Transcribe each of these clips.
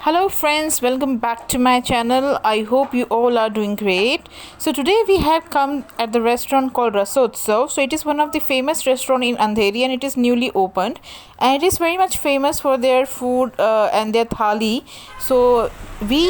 Hello friends, welcome back to my channel. I hope you all are doing great. So today we have come at the restaurant called Rasotsav. So it is one of the famous restaurant in Andheri and it is newly opened, and it is very much famous for their food and their thali. So we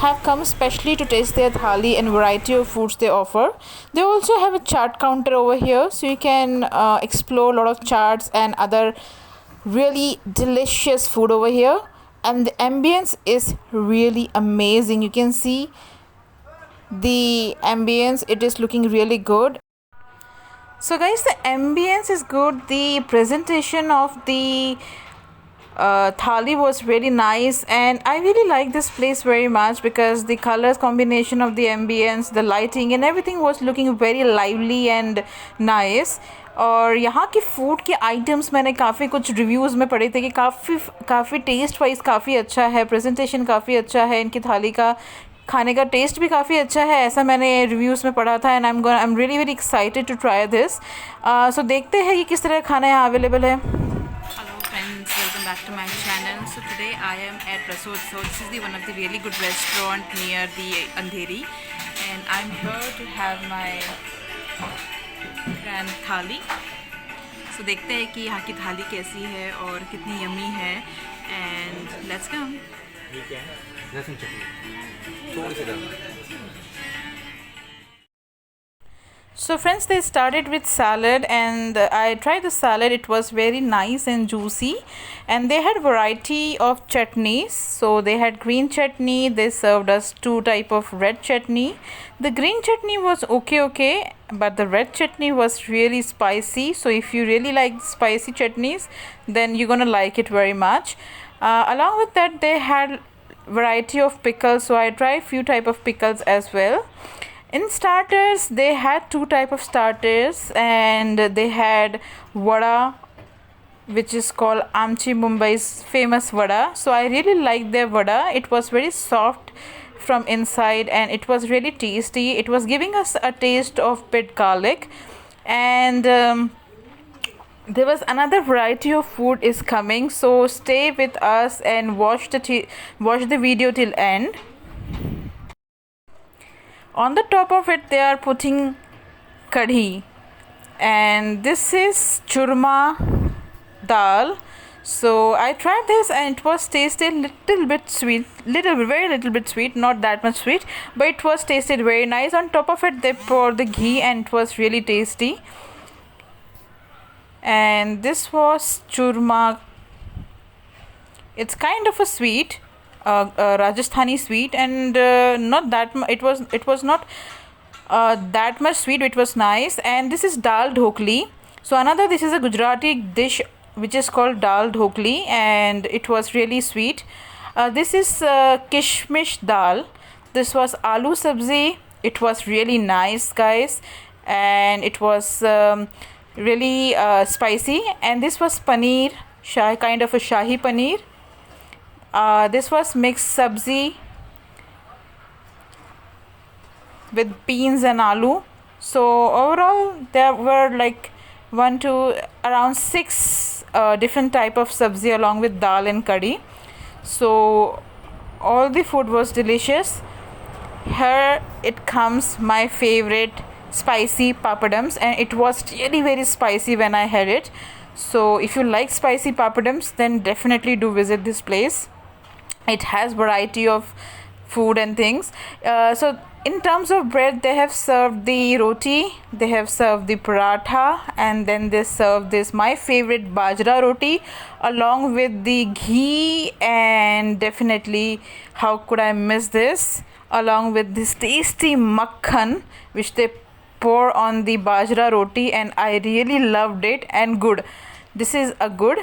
have come specially to taste their thali and variety of foods they offer. They also have a chaat counter over here, so you can explore a lot of charts and other really delicious food over here. And the ambience is really amazing. You can see the ambience, it is looking really good. So guys, the ambience is good, the presentation of the thali was really nice, and I really like this place very much because the colors combination of the ambience, the lighting and everything was looking very lively and nice. और यहाँ की food के items मैंने काफ़ी कुछ reviews में पढ़े थे कि काफ़ी टेस्ट वाइज काफ़ी अच्छा है, प्रेजेंटेशन काफ़ी अच्छा है, इनकी थाली का खाने का टेस्ट भी काफ़ी अच्छा है, ऐसा मैंने रिव्यूज़ में पढ़ा था. And I am really very excited to try this. So देखते हैं कि किस तरह खाना यहाँ अवेलेबल है. Hello friends, welcome back to my channel. So today I am at Rasotsav. This is one of the really good restaurant near the Andheri, and I'm here to have my grand thali. So देखते हैं कि यहाँ की थाली कैसी है और कितनी यमी है. And let's go. लहसुन चटनी थोड़ी सी डाल. So friends, they started with salad and I tried the salad. It was very nice and juicy, and they had variety of chutneys. So they had green chutney, they served us two type of red chutney. The green chutney was okay, but the red chutney was really spicy. So if you really like spicy chutneys, then you're gonna like it very much. Along with that, they had variety of pickles, so I tried few type of pickles as well. In starters, they had two type of starters, and they had vada, which is called Amchi Mumbai's famous vada. So I really liked their vada. It was very soft from inside and it was really tasty. It was giving us a taste of bit garlic, and there was another variety of food is coming, so stay with us and watch the video till end. On the top of it they are putting kadhi, and this is churma dal. So I tried this and it was tasted little bit sweet, very little bit sweet, not that much sweet, but it was tasted very nice. On top of it they poured the ghee and it was really tasty. And this was churma. It's kind of a sweet, Rajasthani sweet, and not that it was not that much sweet. It was nice. And this is dal dhokli. So another, this is a Gujarati dish which is called dal dhokli, and it was really sweet. This is kishmish dal. This was aloo sabzi. It was really nice, guys, and it was really spicy. And this was paneer, kind of a shahi paneer. This was mixed sabzi with beans and aloo. So overall there were like around 6 different type of sabzi along with dal and curry. So all the food was delicious. Here it comes my favorite spicy papadums, and it was really very spicy when I had it. So if you like spicy papadums, then definitely do visit this place. It has variety of food and things. So in terms of bread, they have served the roti, they have served the paratha, and then they serve this my favorite bajra roti along with the ghee, and definitely how could I miss this, along with this tasty makhan which they pour on the bajra roti, and I really loved it. And good, this is a good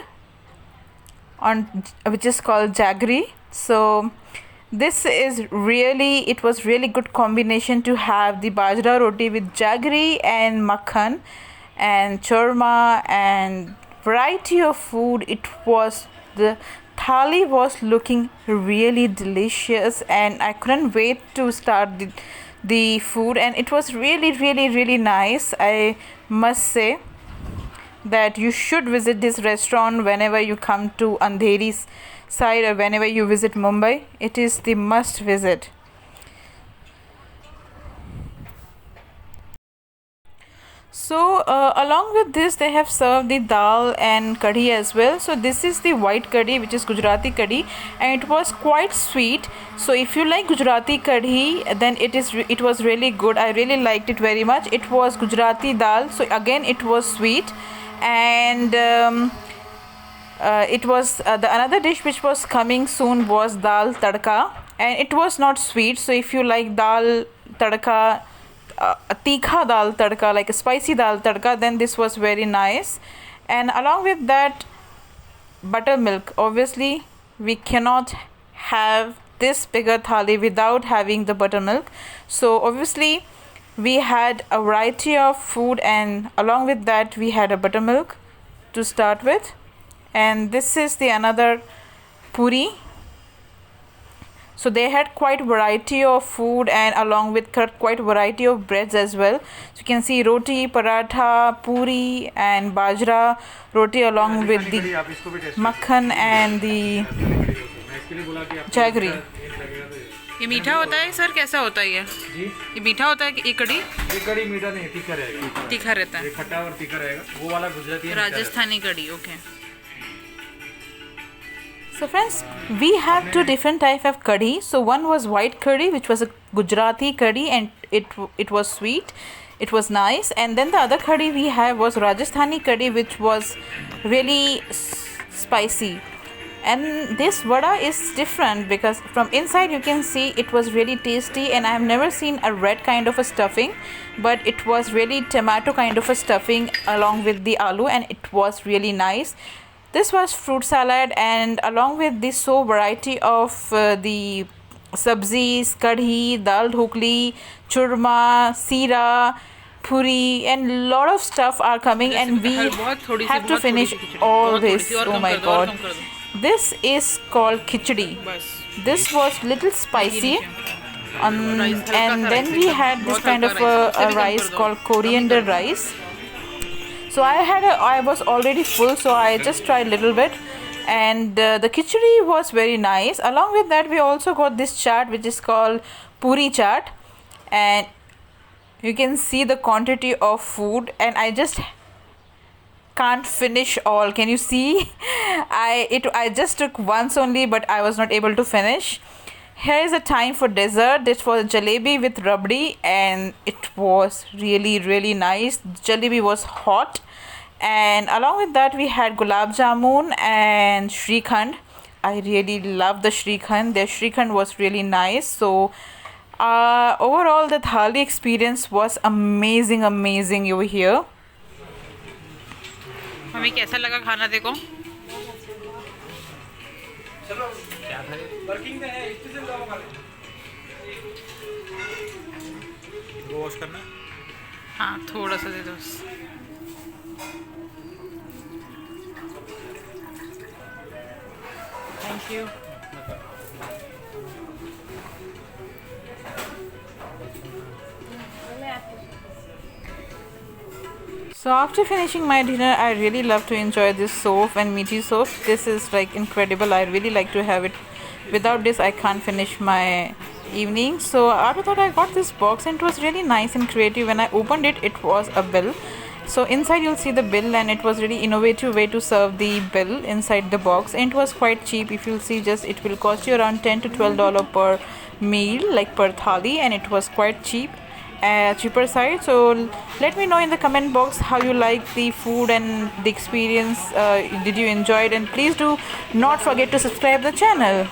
on which is called jaggery. So this is really, it was really good combination to have the bajra roti with jaggery and makhan and churma and variety of food. It was, the thali was looking really delicious, and I couldn't wait to start the food, and it was really nice, I must say. that you should visit this restaurant whenever you come to Andheri's side or whenever you visit Mumbai. It is the must visit. So along with this they have served the dal and kadhi as well. So this is the white kadhi, which is Gujarati kadhi, and it was quite sweet. So if you like Gujarati kadhi, then it was really good. I really liked it very much. It was Gujarati dal, so again it was sweet. And it was the another dish which was coming soon was dal tadka, and it was not sweet. So if you like dal tadka, a tikha dal tadka, like a spicy dal tadka, then this was very nice. And along with that, buttermilk. Obviously we cannot have this bigger thali without having the buttermilk. So obviously we had a variety of food, and along with that we had a buttermilk to start with. And this is the another puri. So they had quite variety of food, and along with quite variety of breads as well. So you can see roti, paratha, puri and bajra roti, along with the makhan and the jaggery. ये मीठा होता है sir, कैसा होता है ये मीठा होता है ये कड़ी? ये कड़ी मीठा नहीं, तीखा रहेगा। तीखा रहता है, खट्टा और तीखा रहेगा। वो वाला गुजराती है, राजस्थानी कड़ी। Okay. So friends, we have two different type of curry. So one was white curry, which was a Gujarati curry, and it was sweet, it was nice. And then the other curry we have was Rajasthani curry, which was really spicy. And this vada is different because from inside you can see it was really tasty, and I have never seen a red kind of a stuffing, but it was really tomato kind of a stuffing along with the aloo, and it was really nice. This was fruit salad, and along with this so variety of the sabzis, kadhi, dal dhokli, churma, sira, puri, and lot of stuff are coming, and we have to finish all this. Oh my god, this is called khichdi. This was little spicy, and then we had this kind of a rice called coriander rice. So I was already full, so I just tried a little bit, and the khichdi was very nice. Along with that we also got this chaat, which is called puri chaat, and you can see the quantity of food, and I just can't finish all. Can you see? I just took once only, but I was not able to finish. Here is the time for dessert. This was jalebi with rabdi, and it was really nice. Jalebi was hot, and along with that we had gulab jamun and shrikhand. I really love the shrikhand. The shrikhand was really nice. So overall the thali experience was amazing over here. हमें कैसा लगा खाना देखो? Wash करना? हाँ, थोड़ा सा दे दो। Thank you. So after finishing my dinner, I really love to enjoy this soap and meaty soap. This is like incredible. I really like to have it. Without this I can't finish my evening. So after that I got this box, and it was really nice and creative. When I opened it, it was a bill. So inside you'll see the bill, and it was really innovative way to serve the bill inside the box, and it was quite cheap. If you'll see, just it will cost you around $10 to $12 per meal, like per thali, and it was quite cheap. Cheaper side. So let me know in the comment box how you like the food and the experience. Did you enjoy it? And please do not forget to subscribe the channel.